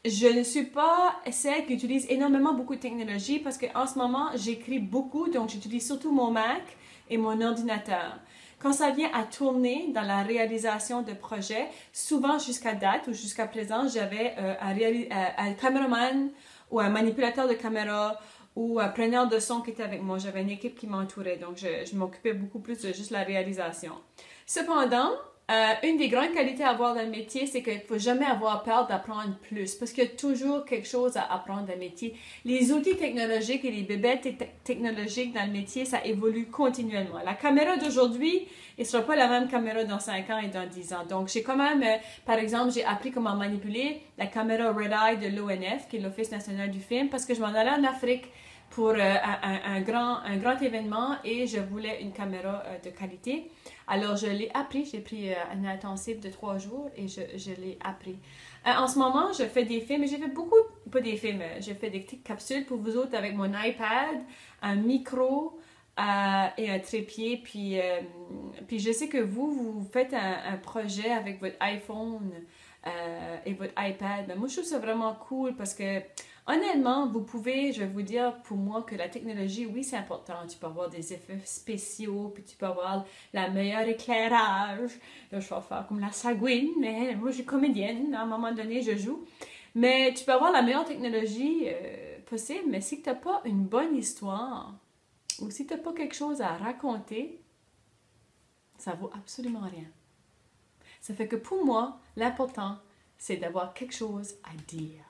je ne suis pas celle qui utilise énormément beaucoup de technologie parce qu'en ce moment, j'écris beaucoup, donc j'utilise surtout mon Mac et mon ordinateur. Quand ça vient à tourner dans la réalisation de projets, souvent jusqu'à date ou jusqu'à présent, j'avais un caméraman ou un manipulateur de caméra ou un preneur de son qui était avec moi. J'avais une équipe qui m'entourait, donc je m'occupais beaucoup plus de juste la réalisation. Cependant, une des grandes qualités à avoir dans le métier, c'est qu'il ne faut jamais avoir peur d'apprendre plus, parce qu'il y a toujours quelque chose à apprendre dans le métier. Les outils technologiques et les bébêtes technologiques dans le métier, ça évolue continuellement. La caméra d'aujourd'hui, elle ne sera pas la même caméra dans 5 ans et dans 10 ans. Donc, j'ai quand même, par exemple, j'ai appris comment manipuler la caméra Red Eye de l'ONF, qui est l'Office national du film, parce que je m'en allais en Afrique pour un grand événement et je voulais une caméra de qualité. Alors, je l'ai appris. J'ai pris un intensif de 3 jours et je l'ai appris. En ce moment, je fais des films. J'ai fait beaucoup, pas des films, j'ai fait des petites capsules pour vous autres avec mon iPad, un micro et un trépied. Puis je sais que vous faites un projet avec votre iPhone et votre iPad. Mais moi, je trouve ça vraiment cool parce que honnêtement, vous pouvez, je vais vous dire pour moi que la technologie, oui, c'est important. Tu peux avoir des effets spéciaux, puis tu peux avoir la meilleure éclairage. Là, je vais faire comme la sagouine, mais moi, je suis comédienne. À un moment donné, je joue. Mais tu peux avoir la meilleure technologie possible, mais si tu n'as pas une bonne histoire ou si tu n'as pas quelque chose à raconter, ça vaut absolument rien. Ça fait que pour moi, l'important, c'est d'avoir quelque chose à dire.